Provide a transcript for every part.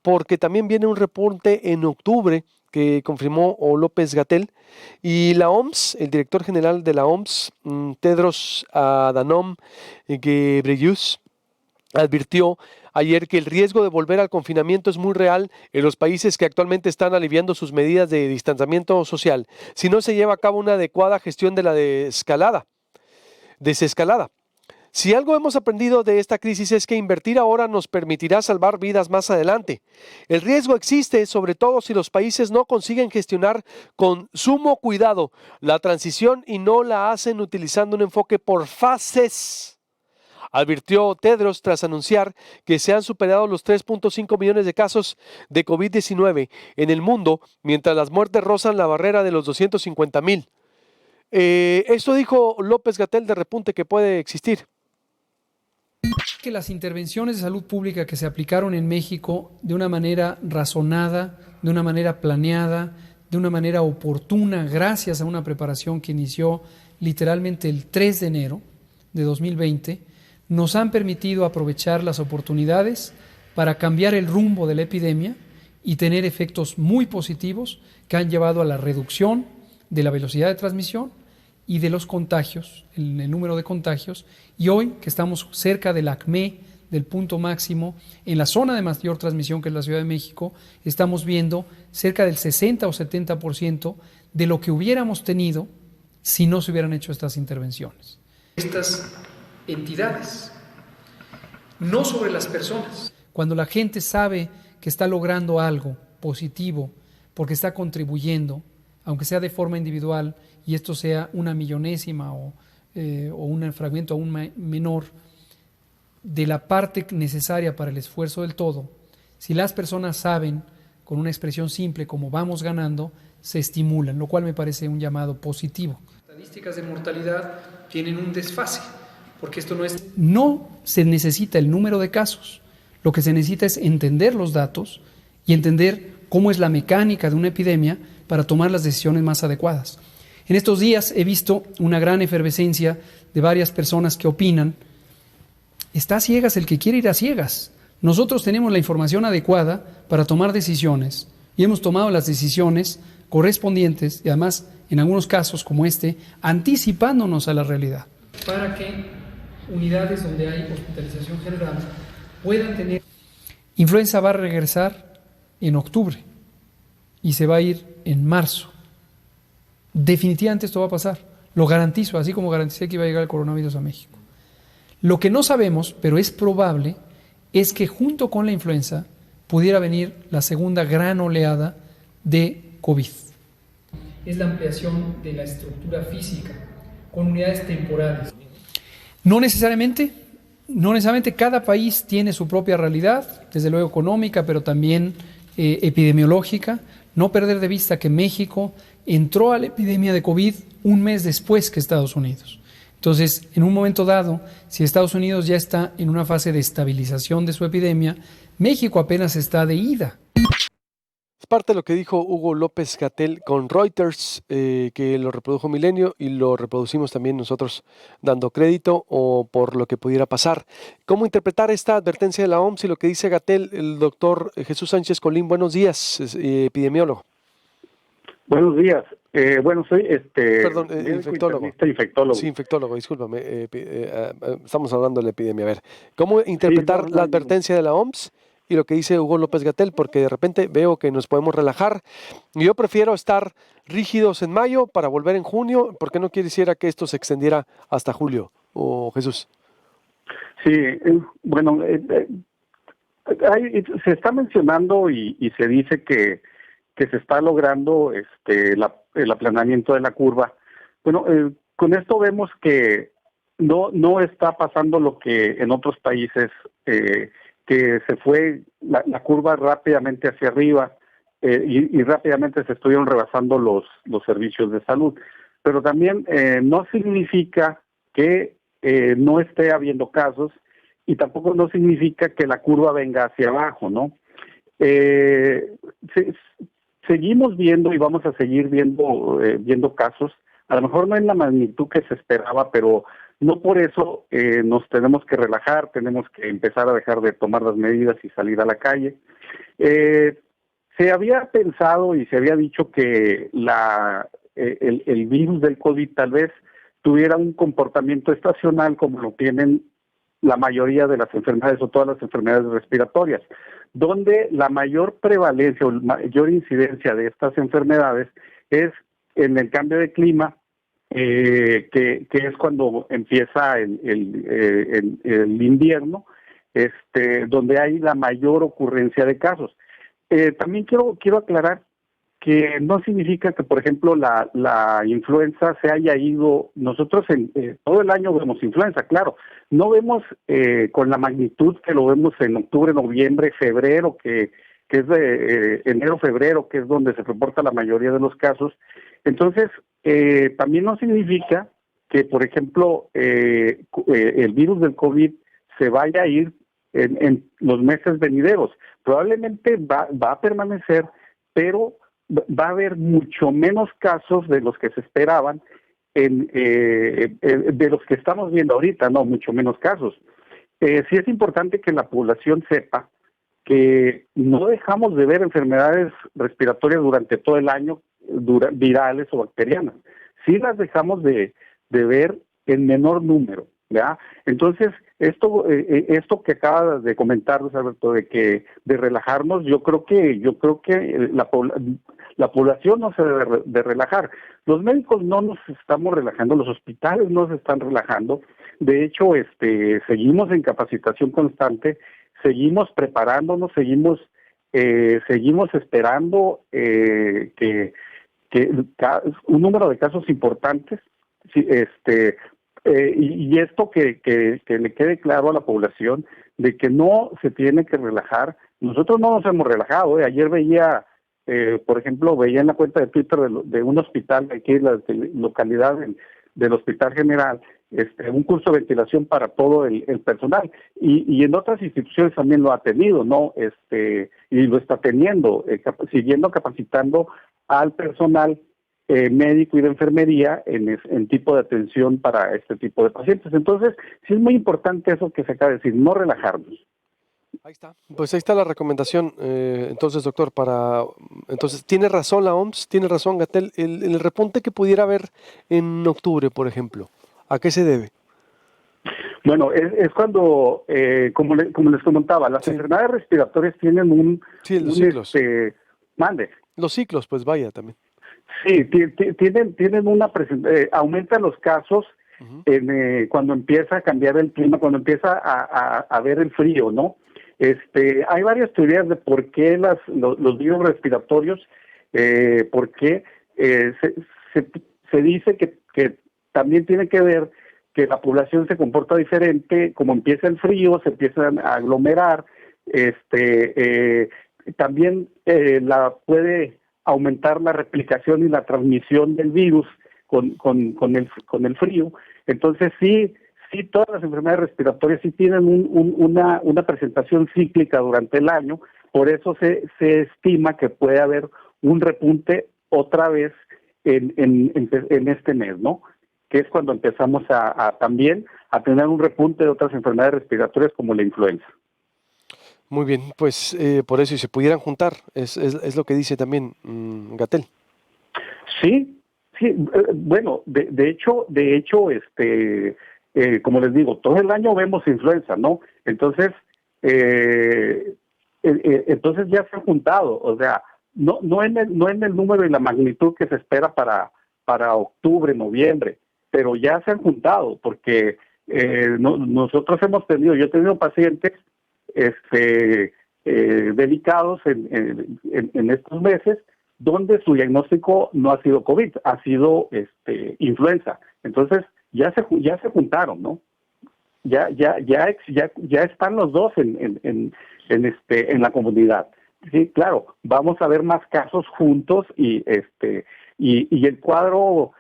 porque también viene un reporte en octubre que confirmó López-Gatell, y la OMS, el director general de la OMS, Tedros Adhanom Ghebreyesus, advirtió ayer que el riesgo de volver al confinamiento es muy real en los países que actualmente están aliviando sus medidas de distanciamiento social, si no se lleva a cabo una adecuada gestión de la desescalada. Si algo hemos aprendido de esta crisis es que invertir ahora nos permitirá salvar vidas más adelante. El riesgo existe, sobre todo si los países no consiguen gestionar con sumo cuidado la transición y no la hacen utilizando un enfoque por fases, advirtió Tedros tras anunciar que se han superado los 3.5 millones de casos de COVID-19 en el mundo, mientras las muertes rozan la barrera de los 250,000. Esto dijo López-Gatell de repunte que puede existir. Que las intervenciones de salud pública que se aplicaron en México de una manera razonada, de una manera planeada, de una manera oportuna, gracias a una preparación que inició literalmente el 3 de enero de 2020, nos han permitido aprovechar las oportunidades para cambiar el rumbo de la epidemia y tener efectos muy positivos que han llevado a la reducción de la velocidad de transmisión y de los contagios, el número de contagios, y hoy que estamos cerca del acme, del punto máximo, en la zona de mayor transmisión que es la Ciudad de México, estamos viendo cerca del 60 o 70% de lo que hubiéramos tenido si no se hubieran hecho estas intervenciones. Estas entidades, no sobre las personas. Cuando la gente sabe que está logrando algo positivo, porque está contribuyendo, aunque sea de forma individual, y esto sea una millonésima o un fragmento aún menor de la parte necesaria para el esfuerzo del todo, si las personas saben, con una expresión simple como vamos ganando, se estimulan, lo cual me parece un llamado positivo. Las estadísticas de mortalidad tienen un desfase, porque esto no se necesita el número de casos, lo que se necesita es entender los datos y entender cómo es la mecánica de una epidemia para tomar las decisiones más adecuadas. En estos días he visto una gran efervescencia de varias personas que opinan, está a ciegas el que quiere ir a ciegas. Nosotros tenemos la información adecuada para tomar decisiones y hemos tomado las decisiones correspondientes y además, en algunos casos como este, anticipándonos a la realidad. Para que unidades donde hay hospitalización general puedan tener... Influenza va a regresar en octubre y se va a ir en marzo. Definitivamente esto va a pasar, lo garantizo, así como garanticé que iba a llegar el coronavirus a México. Lo que no sabemos, pero es probable, es que junto con la influenza pudiera venir la segunda gran oleada de COVID. Es la ampliación de la estructura física con unidades temporales. No necesariamente cada país tiene su propia realidad, desde luego económica, pero también epidemiológica. No perder de vista que México entró a la epidemia de COVID un mes después que Estados Unidos. Entonces, en un momento dado, si Estados Unidos ya está en una fase de estabilización de su epidemia, México apenas está de ida. Es parte de lo que dijo Hugo López-Gatell con Reuters, que lo reprodujo Milenio y lo reproducimos también nosotros dando crédito o por lo que pudiera pasar. ¿Cómo interpretar esta advertencia de la OMS y lo que dice Gatell? El doctor Jesús Sánchez Colín, buenos días, epidemiólogo. Buenos días. Soy Perdón, infectólogo. Infectólogo. Sí, infectólogo, discúlpame. Estamos hablando de la epidemia. A ver, ¿cómo interpretar la advertencia de la OMS y lo que dice Hugo López-Gatell? Porque de repente veo que nos podemos relajar. Yo prefiero estar rígidos en mayo para volver en junio, porque no quisiera que esto se extendiera hasta julio. ¿O Jesús? Sí, se está mencionando y se dice que se está logrando el aplanamiento de la curva. Con esto vemos que no está pasando lo que en otros países, que se fue la curva rápidamente hacia arriba y rápidamente se estuvieron rebasando los servicios de salud. Pero también no significa que no esté habiendo casos y tampoco no significa que la curva venga hacia abajo, ¿no? Seguimos viendo y vamos a seguir viendo casos, a lo mejor no en la magnitud que se esperaba, pero no por eso nos tenemos que relajar, tenemos que empezar a dejar de tomar las medidas y salir a la calle. Se había pensado y se había dicho que el virus del COVID tal vez tuviera un comportamiento estacional como lo tienen la mayoría de las enfermedades o todas las enfermedades respiratorias, donde la mayor prevalencia o mayor incidencia de estas enfermedades es en el cambio de clima, que es cuando empieza el invierno, donde hay la mayor ocurrencia de casos. También quiero aclarar que no significa que, por ejemplo, la influenza se haya ido. Nosotros todo el año vemos influenza, claro. No vemos con la magnitud que lo vemos en octubre, noviembre, febrero, que es de enero, febrero, que es donde se reporta la mayoría de los casos. Entonces, también no significa que, por ejemplo, el virus del COVID se vaya a ir en los meses venideros. Probablemente va a permanecer, pero va a haber mucho menos casos de los que se esperaban, de los que estamos viendo ahorita, no, mucho menos casos. Sí es importante que la población sepa que no dejamos de ver enfermedades respiratorias durante todo el año, virales o bacterianas. Sí las dejamos de ver en menor número, ¿ya? Entonces, esto que acaba de comentar, Luis Alberto, de relajarnos, yo creo que la población no se debe de relajar. Los médicos no nos estamos relajando, los hospitales no se están relajando. De hecho, seguimos en capacitación constante, seguimos preparándonos, seguimos esperando que un número de casos importantes, sí, y esto que le quede claro a la población de que no se tiene que relajar. Nosotros no nos hemos relajado. Ayer veía, por ejemplo, veía en la cuenta de Twitter de un hospital aquí en la localidad del Hospital General, un curso de ventilación para todo el personal, y en otras instituciones también lo ha tenido, ¿no? Y lo está teniendo, siguiendo capacitando al personal médico y de enfermería en tipo de atención para este tipo de pacientes. Entonces, sí es muy importante eso que se acaba de decir, no relajarnos. Ahí está. Pues ahí está la recomendación, entonces, doctor, entonces, tiene razón la OMS, tiene razón Gatell, el repunte que pudiera haber en octubre, por ejemplo, ¿a qué se debe? Bueno, es cuando, como les comentaba, las enfermedades respiratorias tienen los ciclos. Mande. Los ciclos, pues vaya también. Sí, tienen aumentan los casos cuando empieza a cambiar el clima, cuando empieza a ver el frío, ¿no? Hay varias teorías de por qué los virus respiratorios, por qué se dice que también tiene que ver que la población se comporta diferente, como empieza el frío, se empiezan a aglomerar, también puede aumentar la replicación y la transmisión del virus con el frío. Entonces sí, todas las enfermedades respiratorias sí tienen una presentación cíclica durante el año, por eso se estima que puede haber un repunte otra vez en este mes, ¿no? Que es cuando empezamos también a tener un repunte de otras enfermedades respiratorias como la influenza. Muy bien, pues por eso, y se pudieran juntar, es lo que dice también Gatell. Sí, bueno, de hecho, como les digo, todo el año vemos influenza, ¿no? Entonces, entonces ya se han juntado, o sea, no en el número y la magnitud que se espera para octubre, noviembre, pero ya se han juntado, porque nosotros yo he tenido pacientes delicados en estos meses, donde su diagnóstico no ha sido COVID, ha sido influenza. Entonces ya se juntaron, ¿no? Ya están los dos en la comunidad. Sí, claro, vamos a ver más casos juntos y el cuadro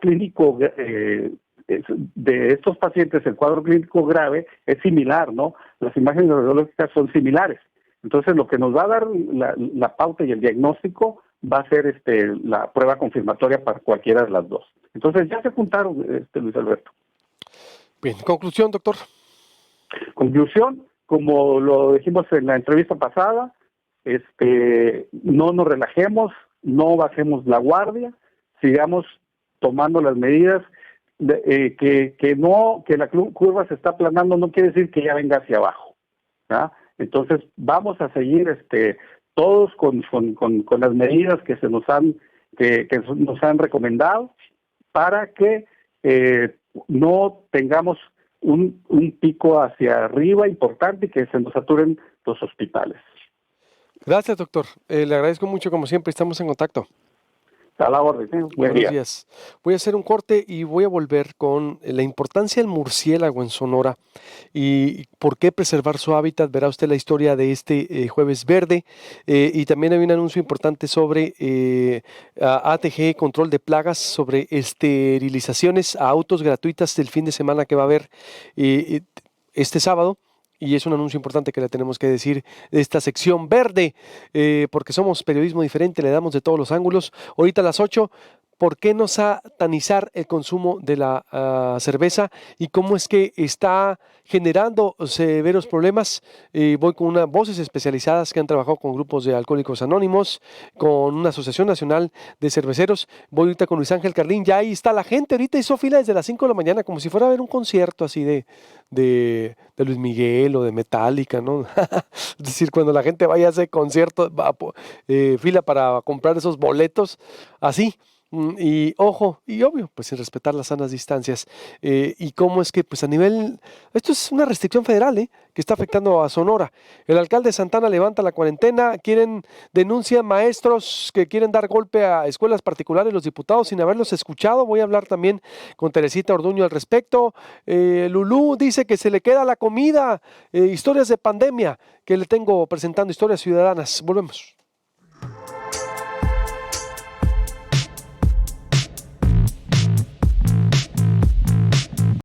clínico de estos pacientes, el cuadro clínico grave es similar, ¿no? Las imágenes radiológicas son similares. Entonces, lo que nos va a dar la pauta y el diagnóstico va a ser la prueba confirmatoria para cualquiera de las dos. Entonces, ya se juntaron, Luis Alberto. Bien, conclusión, doctor. Conclusión, como lo dijimos en la entrevista pasada, no nos relajemos, no bajemos la guardia, sigamos tomando las medidas. Que la curva se está aplanando no quiere decir que ya venga hacia abajo, ¿verdad? Entonces vamos a seguir todos con las medidas que se nos han recomendado para que no tengamos un pico hacia arriba importante y que se nos saturen los hospitales. Gracias, doctor. Le agradezco mucho, como siempre, estamos en contacto. A la orden. Buenos días. Voy a hacer un corte y voy a volver con la importancia del murciélago en Sonora y por qué preservar su hábitat. Verá usted la historia de este Jueves Verde y también hay un anuncio importante sobre ATG, control de plagas, sobre esterilizaciones a autos gratuitas del fin de semana que va a haber este sábado. Y es un anuncio importante que le tenemos que decir de esta sección verde, porque somos periodismo diferente, le damos de todos los ángulos. Ahorita a las 8, ¿por qué no satanizar el consumo de la cerveza y cómo es que está generando severos problemas? Voy con unas voces especializadas que han trabajado con grupos de alcohólicos anónimos, con una asociación nacional de cerveceros. Voy ahorita con Luis Ángel Carlín, ya ahí está la gente, ahorita hizo fila desde las 5 de la mañana, como si fuera a ver un concierto así de Luis Miguel o de Metallica, ¿no? Es decir, cuando la gente vaya a ese concierto, fila para comprar esos boletos, así. Y ojo, y obvio, pues sin respetar las sanas distancias. Y cómo es que, pues a nivel, esto es una restricción federal, que está afectando a Sonora. El alcalde de Santana levanta la cuarentena, denuncian maestros que quieren dar golpe a escuelas particulares, los diputados sin haberlos escuchado. Voy a hablar también con Teresita Orduño al respecto. Lulú dice que se le queda la comida, historias de pandemia, que le tengo presentando historias ciudadanas. Volvemos.